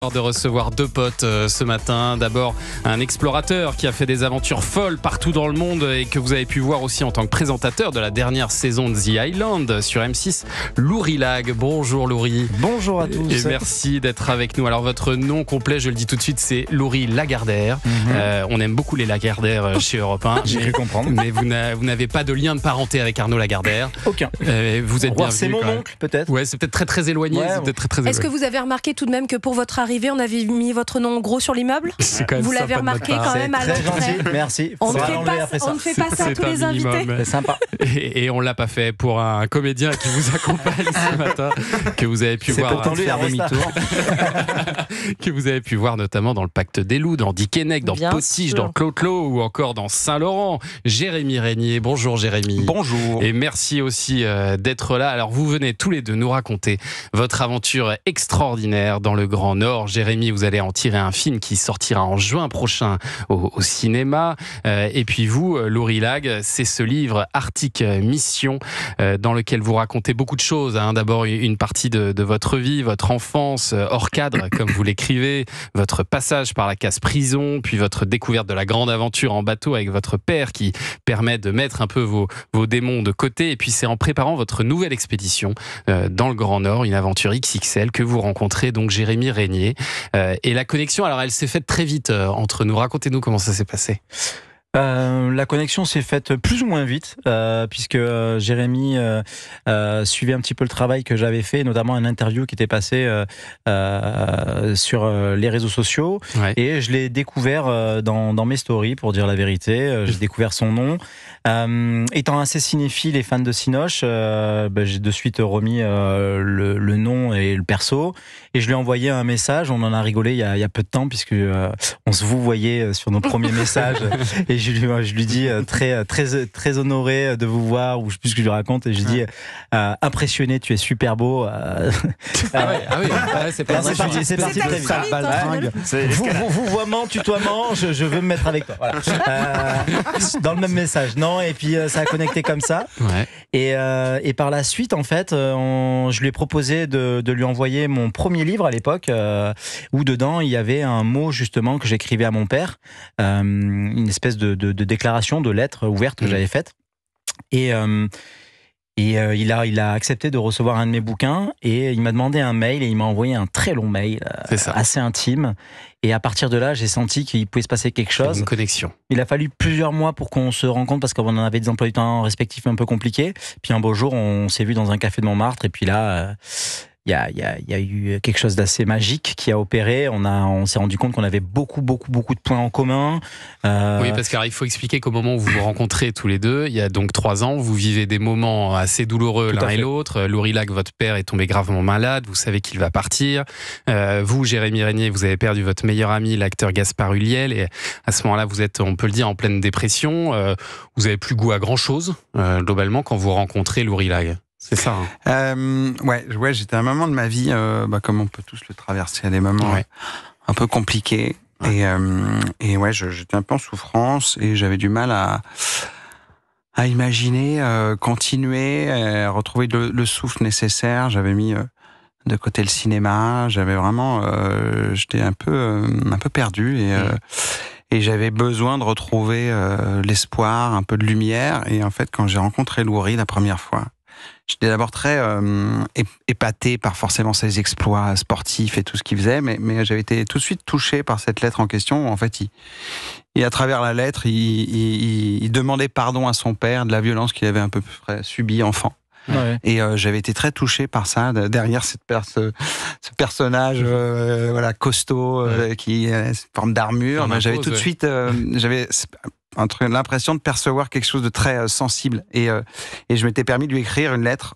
De recevoir deux potes ce matin. D'abord, un explorateur qui a fait des aventures folles partout dans le monde et que vous avez pu voir aussi en tant que présentateur de la dernière saison de The Island sur M6, Loury Lag. Bonjour Loury. Bonjour à tous. Et merci d'être avec nous. Alors votre nom complet, je le dis tout de suite, c'est Loury Lagardère. On aime beaucoup les Lagardère chez Europe 1. J'ai cru comprendre. Mais vous n'avez pas de lien de parenté avec Arnaud Lagardère. Aucun. Vous êtes bienvenu. C'est mon oncle peut-être. Ouais, c'est peut-être très éloigné. Ouais, c'est peut-être très éloigné. Est-ce que vous avez remarqué tout de même que pour votre arrivée, on avait mis votre nom gros sur l'immeuble ? Vous l'avez remarqué quand même à Très l'entrée. gentil, merci. On ne Faudra fait pas ça à tous les invités. C'est sympa. Et on l'a pas fait pour un comédien qui vous accompagne ce matin, que vous avez pu voir. C'est pour faire demi-tour. Que vous avez pu voir notamment dans le Pacte des Loups, dans Dickeneck, dans Bien Potige, sûr. dans Clos-Clos ou encore dans Saint-Laurent. Jérémy Régnier, bonjour Jérémy. Bonjour. Et merci aussi d'être là. Alors vous venez tous les deux nous raconter votre aventure extraordinaire dans le Grand Nord. Jérémy, vous allez en tirer un film qui sortira en juin prochain au cinéma. Et puis vous, Loury Lag, c'est ce livre Arctic Mission dans lequel vous racontez beaucoup de choses. D'abord une partie de votre vie, votre enfance hors cadre, comme vous l'écrivez, votre passage par la case prison, puis votre découverte de la grande aventure en bateau avec votre père qui permet de mettre un peu vos démons de côté. Et puis c'est en préparant votre nouvelle expédition dans le Grand Nord, une aventure XXL, que vous rencontrez donc Jérémy Régnier. Et la connexion, alors elle s'est faite très vite entre nous. Racontez-nous comment ça s'est passé. La connexion s'est faite plus ou moins vite, puisque Jérémy suivait un petit peu le travail que j'avais fait, notamment un interview qui était passé sur les réseaux sociaux, Ouais. et je l'ai découvert dans mes stories, pour dire la vérité. J'ai découvert son nom. Étant assez cinéphile et fan de Cinoche, j'ai de suite remis le nom et le perso, et je lui ai envoyé un message. On en a rigolé il y a peu de temps, puisque on se vous voyait sur nos premiers messages, et je lui dis très honoré de vous voir, ou je sais plus ce que je lui raconte, et je lui dis impressionné, tu es super beau. C'est pas C'est parti très vite. Vouvoiement, tutoiement, je veux me mettre avec toi. Voilà. Dans le même message, non, et puis ça a connecté comme ça. Ouais. Et par la suite, en fait, je lui ai proposé de lui envoyer mon premier livre à l'époque, où dedans il y avait un mot justement que j'écrivais à mon père, une espèce de déclaration, de lettre ouverte que j'avais faite. Et il a accepté de recevoir un de mes bouquins, et il m'a demandé un mail, et il m'a envoyé un très long mail, assez intime. Et à partir de là, j'ai senti qu'il pouvait se passer quelque chose. Une connexion. Il a fallu plusieurs mois pour qu'on se rencontre, parce qu'on en avait des emplois du temps respectifs un peu compliqués. Puis un beau jour, on s'est vu dans un café de Montmartre, et puis là, il y a eu quelque chose d'assez magique qui a opéré. On s'est rendu compte qu'on avait beaucoup de points en commun. Oui, parce qu'il faut expliquer qu'au moment où vous vous rencontrez tous les deux, il y a donc 3 ans, vous vivez des moments assez douloureux l'un et l'autre. Loury Lag, votre père, est tombé gravement malade. Vous savez qu'il va partir. Vous, Jérémy Régnier, vous avez perdu votre meilleur ami, l'acteur Gaspard Ulliel. Et à ce moment-là, vous êtes, on peut le dire, en pleine dépression. Vous avez plus goût à grand-chose, globalement, quand vous rencontrez Loury Lag. C'est ça. Ouais, j'étais à un moment de ma vie, comme on peut tous le traverser, à des moments un peu compliqués. Ouais. Et ouais, j'étais un peu en souffrance, et j'avais du mal à imaginer, continuer, retrouver le souffle nécessaire. J'avais mis de côté le cinéma. J'avais vraiment, j'étais un peu perdu, et j'avais besoin de retrouver l'espoir, un peu de lumière. Et en fait, quand j'ai rencontré Loury la première fois, j'étais d'abord très épaté par forcément ses exploits sportifs et tout ce qu'il faisait, mais j'avais été tout de suite touché par cette lettre en question, où en fait, et à travers la lettre, il demandait pardon à son père de la violence qu'il avait un peu subie enfant. Ouais. Et j'avais été très touché par ça, derrière ce personnage costaud, qui a une forme d'armure. J'avais tout de suite l'impression de percevoir quelque chose de très sensible, et je m'étais permis de lui écrire une lettre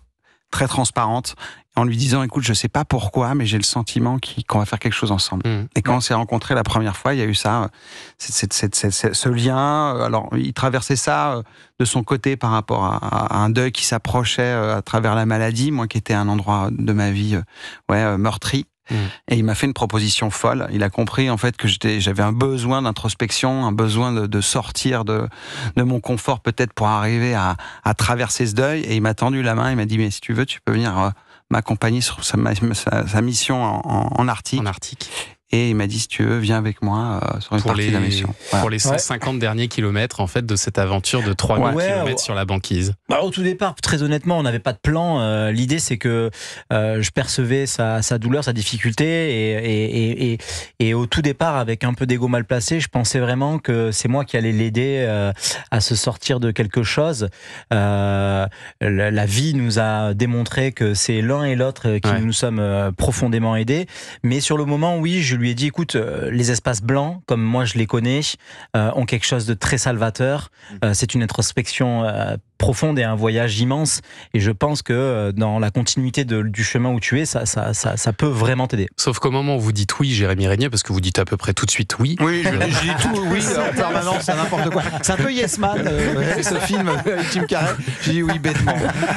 très transparente en lui disant: écoute, je sais pas pourquoi, mais j'ai le sentiment qu'on va faire quelque chose ensemble. Et quand on s'est rencontrés la première fois, il y a eu ça, ce lien. Alors il traversait ça de son côté par rapport à un deuil qui s'approchait à travers la maladie, moi qui étais à un endroit de ma vie meurtri. Et il m'a fait une proposition folle. Il a compris en fait que j'avais un besoin d'introspection, un besoin de sortir de mon confort, peut-être pour arriver à traverser ce deuil. Et il m'a tendu la main, il m'a dit: mais si tu veux, tu peux venir m'accompagner sur sa mission en Arctique. Et il m'a dit, si tu veux, viens avec moi sur une partie de la mission. Voilà. Pour les 150 derniers kilomètres en fait, de cette aventure de 3000 kilomètres sur la banquise. Au tout départ, très honnêtement, on n'avait pas de plan. L'idée, c'est que je percevais sa douleur, sa difficulté. Et au tout départ, avec un peu d'ego mal placé, je pensais vraiment que c'est moi qui allais l'aider à se sortir de quelque chose. La vie nous a démontré que c'est l'un et l'autre qui nous sommes profondément aidés. Mais sur le moment, oui, je lui ai dit, écoute, les espaces blancs, comme moi je les connais, ont quelque chose de très salvateur. C'est une introspection profonde et un voyage immense. Et je pense que dans la continuité du chemin où tu es, ça peut vraiment t'aider. Sauf qu'au moment où vous dites oui, Jérémy Régnier, parce que vous dites à peu près tout de suite oui. Oui, je dis tout oui en permanence, c'est n'importe quoi. C'est un peu Yes Man, ce film avec Jim Carrey. Je dis oui bêtement.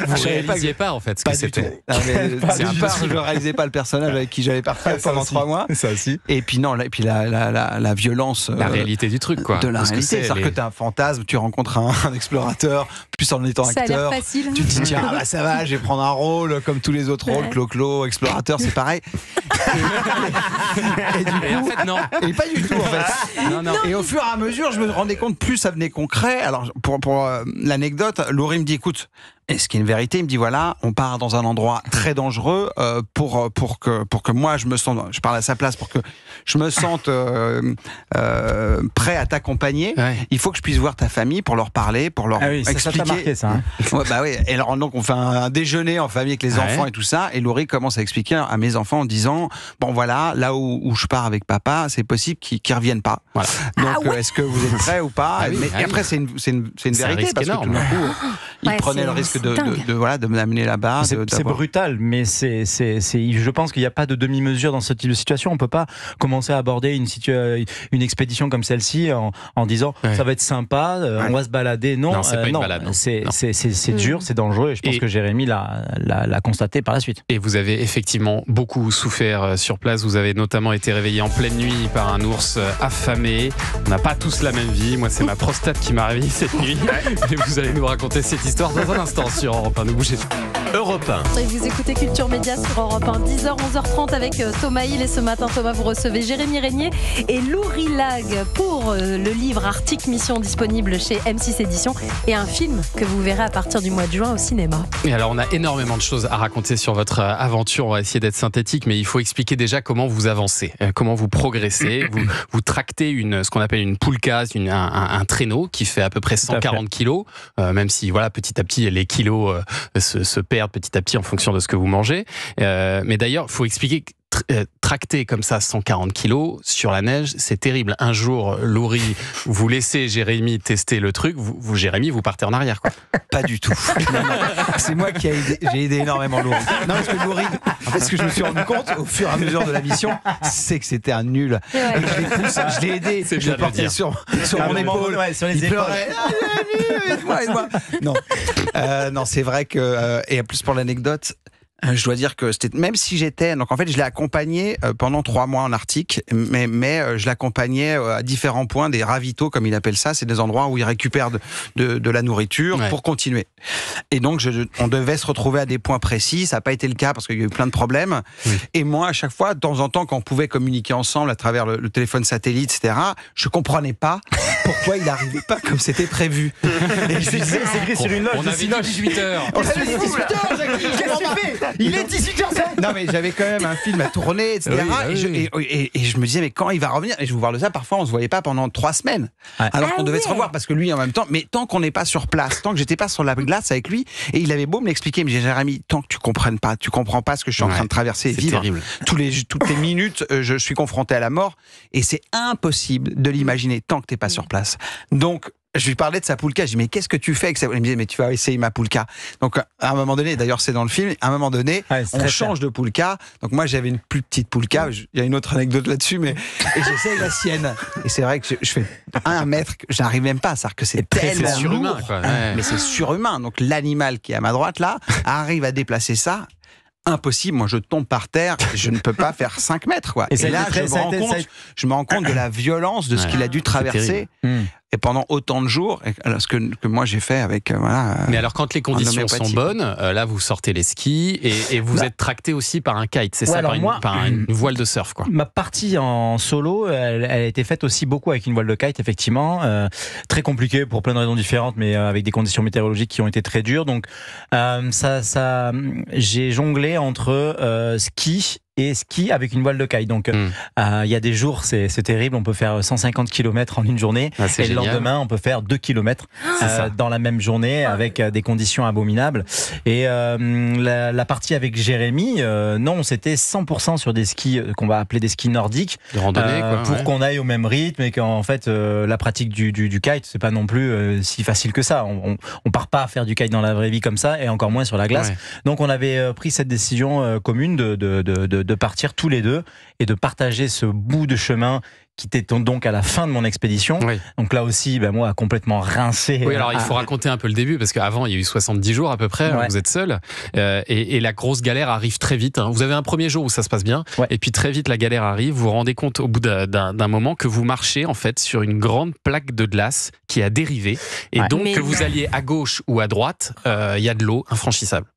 Vous ne réalisiez pas en fait ce que c'était. C'est un part, je ne réalisais pas le personnage avec qui j'allais partir pendant 3 mois. Ça aussi. Et puis non, et puis la violence. La réalité du truc, quoi. De la réalité. C'est-à-dire que tu as un fantasme, tu rencontres un explorateur, plus en étant acteur. Ça a l'air facile. Tu te dis, tiens, bah, ça va, je vais prendre un rôle comme tous les autres rôles, Clo-Clo, explorateur, c'est pareil. Et du coup, en fait, non. Et pas du tout, en fait. Non. Et au fur et à mesure, je me rendais compte, plus ça venait concret. Alors, pour l'anecdote, Laurie me dit, écoute, et ce qui est une vérité, il me dit voilà, on part dans un endroit très dangereux pour que moi je me sente, je parle à sa place, pour que je me sente prêt à t'accompagner. Ouais. Il faut que je puisse voir ta famille pour leur parler, pour leur expliquer. Ça t'a marqué, ça. Hein. Ouais, bah oui. Et alors donc on fait un déjeuner en famille avec les enfants et tout ça. Et Laurie commence à expliquer à mes enfants en disant bon voilà, là où je pars avec papa, c'est possible qu'ils reviennent pas. Voilà. Donc est-ce que vous êtes prêts ou pas? Et après c'est une vérité parce que tout d'un coup ils prenaient le risque de m'amener là-bas. C'est brutal, mais je pense qu'il n'y a pas de demi-mesure dans ce type de situation. On ne peut pas commencer à aborder une expédition comme celle-ci en disant ça va être sympa, on va se balader. Non, c'est pas une balade. C'est dur, c'est dangereux, et je pense que Jérémy l'a constaté par la suite. Et vous avez effectivement beaucoup souffert sur place. Vous avez notamment été réveillé en pleine nuit par un ours affamé. On n'a pas tous la même vie. Moi, c'est ma prostate qui m'a réveillé cette nuit. Et vous allez nous raconter cette histoire dans un instant sur Europe 1. Ne bougez pas. Europe 1. Et vous écoutez Culture Média sur Europe 1, 10h, 11h30 avec Thomas Hill. Et ce matin, Thomas, vous recevez Jérémy Régnier et Laurie Lag pour le livre Arctic Mission, disponible chez M6 Éditions, et un film que vous verrez à partir du mois de juin au cinéma. Et alors, on a énormément de choses à raconter sur votre aventure. On va essayer d'être synthétique, mais il faut expliquer déjà comment vous avancez, comment vous progressez. Vous tractez ce qu'on appelle une poulka, un traîneau qui fait à peu près 140 kilos, même si voilà, petit à petit, les kilos se perdent petit à petit en fonction de ce que vous mangez. Mais d'ailleurs, il faut expliquer que tracter comme ça 140 kilos sur la neige, c'est terrible. Un jour, Laurie, vous laissez Jérémy tester le truc, Jérémy, vous partez en arrière, quoi. Pas du tout. Non. C'est moi qui j'ai aidé énormément Laurie. Non, parce que Laurie, en fait, ce que je me suis rendu compte au fur et à mesure de la mission, c'est que c'était un nul. Et je l'ai poussé, je l'ai aidé. Je le portais sur mon épaule. Sur les il épaules. pleurait. Aide-moi. Non. Non, c'est vrai que, et en plus pour l'anecdote, je dois dire que c'était, même si donc en fait je l'ai accompagné pendant 3 mois en Arctique, mais je l'accompagnais à différents points, des ravitaux comme il appelle ça, c'est des endroits où il récupère de la nourriture pour continuer. Et donc on devait se retrouver à des points précis, ça n'a pas été le cas parce qu'il y a eu plein de problèmes. Et moi à chaque fois, de temps en temps, quand on pouvait communiquer ensemble à travers le téléphone satellite, etc., je comprenais pas pourquoi il n'arrivait pas comme c'était prévu. Et je lui disais, c'est écrit sur une loge. On avait dit 18h. On avait dit 18h, Jackie, qu'est-ce que tu fais? Il est 18h05. Non mais j'avais quand même un film à tourner, etc. Et je me disais mais quand il va revenir? Et je vous parle de ça, parfois on se voyait pas pendant 3 semaines. Alors qu'on devait se revoir parce que lui en même temps, mais tant qu'on n'est pas sur place, tant que j'étais pas sur la glace avec lui, et il avait beau me l'expliquer, il me disait Jérémy, tant que tu comprends pas ce que je suis en train de traverser et vivre, terrible. Toutes les minutes, je suis confronté à la mort, et c'est impossible de l'imaginer tant que t'es pas sur place. Donc je lui parlais de sa poulka, je dis mais qu'est-ce que tu fais avec ça? Il me disait mais tu vas essayer ma poulka. Donc à un moment donné, d'ailleurs c'est dans le film, à un moment donné, on change de poulka. Donc moi j'avais une plus petite poulka, il y a une autre anecdote là-dessus, mais et j'essaye la sienne. Et c'est vrai que je fais 1 mètre, j'arrive même pas, c'est-à-dire que c'est tellement surhumain, lourd, quoi. mais c'est surhumain. Donc l'animal qui est à ma droite là arrive à déplacer ça. Impossible, moi je tombe par terre, je ne peux pas faire 5 mètres, quoi. Et là je me rends compte de la violence de ce qu'il a dû traverser. et pendant autant de jours, ce que moi j'ai fait avec Mais alors quand les conditions sont bonnes, là vous sortez les skis et vous êtes tracté aussi par un kite, c'est ça, par une voile de surf quoi. Ma partie en solo, elle a été faite aussi beaucoup avec une voile de kite, effectivement, très compliquée pour plein de raisons différentes, mais avec des conditions météorologiques qui ont été très dures. Donc j'ai jonglé entre ski et ski avec une voile de kite. Donc, il y a des jours, c'est terrible. On peut faire 150 km en une journée. Et génial. Le lendemain, on peut faire 2 km dans la même journée avec des conditions abominables. Et la partie avec Jérémy, non, c'était 100% sur des skis qu'on va appeler des skis nordiques. De randonnée, quoi. Pour qu'on aille au même rythme et qu'en fait, la pratique du kite, c'est pas non plus si facile que ça. On part pas à faire du kite dans la vraie vie comme ça et encore moins sur la glace. Ouais. Donc, on avait pris cette décision commune de partir tous les deux et de partager ce bout de chemin qui était donc à la fin de mon expédition. Oui. Donc là aussi, moi, complètement rincé. Oui, alors il faut raconter un peu le début, parce qu'avant, il y a eu 70 jours à peu près, vous êtes seul, et la grosse galère arrive très vite. Vous avez un premier jour où ça se passe bien, et puis très vite, la galère arrive. Vous vous rendez compte au bout d'un moment que vous marchez en fait sur une grande plaque de glace qui a dérivé, et donc que vous alliez à gauche ou à droite, il y a de l'eau infranchissable.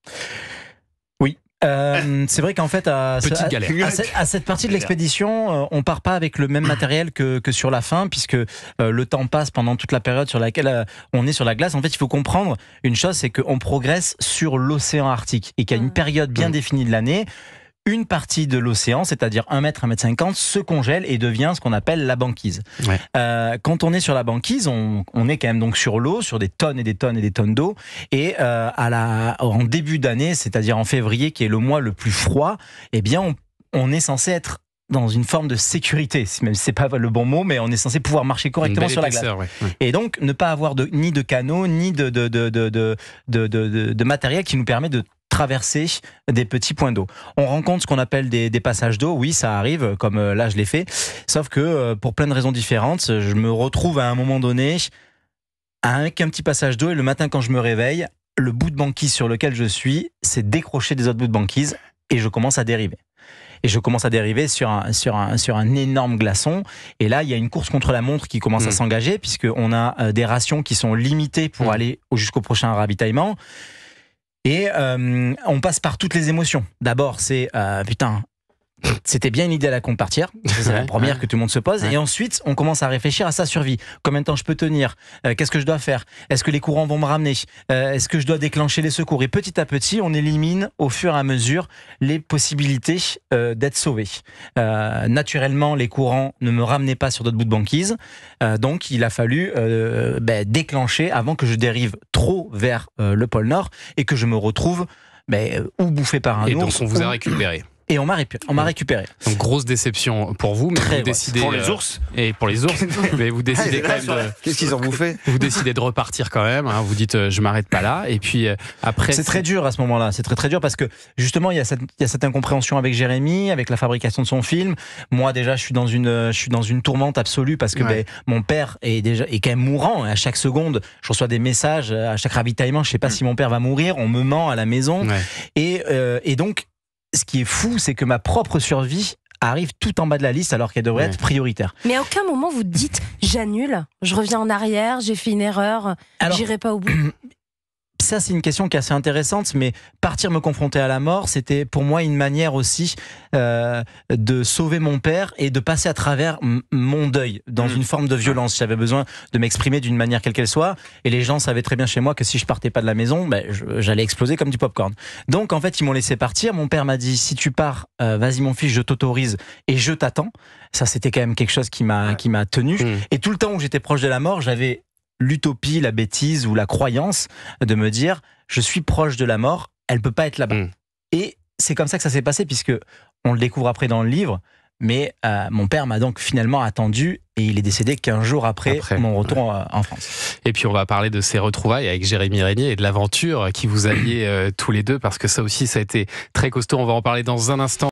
C'est vrai qu'en fait, à cette partie de l'expédition, on part pas avec le même matériel que sur la fin, puisque le temps passe pendant toute la période sur laquelle on est sur la glace. En fait, il faut comprendre une chose, c'est qu'on progresse sur l'océan Arctique et qu'il y a une période bien définie de l'année. Une partie de l'océan, c'est-à-dire 1 mètre, 1 mètre 50, se congèle et devient ce qu'on appelle la banquise. Ouais. Quand on est sur la banquise, on est quand même donc sur l'eau, sur des tonnes et des tonnes et des tonnes d'eau. Et en début d'année, c'est-à-dire en février, qui est le mois le plus froid, eh bien, on est censé être dans une forme de sécurité, même si c'est pas le bon mot, mais on est censé pouvoir marcher correctement sur la glace. Ouais. Et donc, ne pas avoir ni de canaux, ni de matériel qui nous permet de traverser des petits points d'eau. On rencontre ce qu'on appelle des passages d'eau, oui, ça arrive, comme là je l'ai fait, sauf que pour plein de raisons différentes, je me retrouve à un moment donné avec un petit passage d'eau et le matin quand je me réveille, le bout de banquise sur lequel je suis s'est décroché des autres bouts de banquise et je commence à dériver. Et je commence à dériver sur un énorme glaçon. Et là, il y a une course contre la montre qui commence à s'engager, puisqu'on a des rations qui sont limitées pour aller jusqu'au prochain ravitaillement. Et on passe par toutes les émotions. D'abord, c'est putain, c'était bien une idée à la con de partir. C'est la première que tout le monde se pose. Et ensuite, on commence à réfléchir à sa survie. Combien de temps je peux tenir ? Qu'est-ce que je dois faire ? Est-ce que les courants vont me ramener ? Est-ce que je dois déclencher les secours ? Et petit à petit, on élimine au fur et à mesure les possibilités d'être sauvé. Naturellement, les courants ne me ramenaient pas sur d'autres bouts de banquise. Donc, il a fallu déclencher avant que je dérive trop vers le pôle Nord et que je me retrouve ou bouffé par un ours. Et donc, on vous a récupéré. Et on m'a récupéré. Donc grosse déception pour vous, mais vous décidez pour les ours et pour les ours, mais vous décidez quand même. Qu'est-ce qu'ils ont bouffé ? Vous décidez de repartir quand même. Vous dites je m'arrête pas là. Et puis après. C'est très dur à ce moment-là. C'est très dur parce que justement il y a cette incompréhension avec Jérémy, avec la fabrication de son film. Moi déjà je suis dans une tourmente absolue parce que mon père est quand même mourant. À chaque seconde, je reçois des messages à chaque ravitaillement. Je sais pas si mon père va mourir. On me ment à la maison. Et donc. Ce qui est fou, c'est que ma propre survie arrive tout en bas de la liste alors qu'elle devrait être prioritaire. Mais à aucun moment vous dites j'annule, je reviens en arrière, j'ai fait une erreur, j'irai pas au bout. Ça, c'est une question qui est assez intéressante, mais partir me confronter à la mort, c'était pour moi une manière aussi de sauver mon père et de passer à travers mon deuil dans une forme de violence. J'avais besoin de m'exprimer d'une manière quelle qu'elle soit, et les gens savaient très bien chez moi que si je partais pas de la maison, j'allais exploser comme du popcorn. Donc en fait, ils m'ont laissé partir. Mon père m'a dit si tu pars, vas-y mon fils, je t'autorise et je t'attends. Ça, c'était quand même quelque chose qui m'a tenu. Et tout le temps où j'étais proche de la mort, j'avais l'utopie, la bêtise ou la croyance de me dire je suis proche de la mort, elle peut pas être là-bas. Et c'est comme ça que ça s'est passé, puisque on le découvre après dans le livre, mais mon père m'a donc finalement attendu et il est décédé 15 jours après mon retour en France. Et puis on va parler de ces retrouvailles avec Jérémy Régnier et de l'aventure qui vous alliez tous les deux, parce que ça aussi ça a été très costaud. On va en parler dans un instant.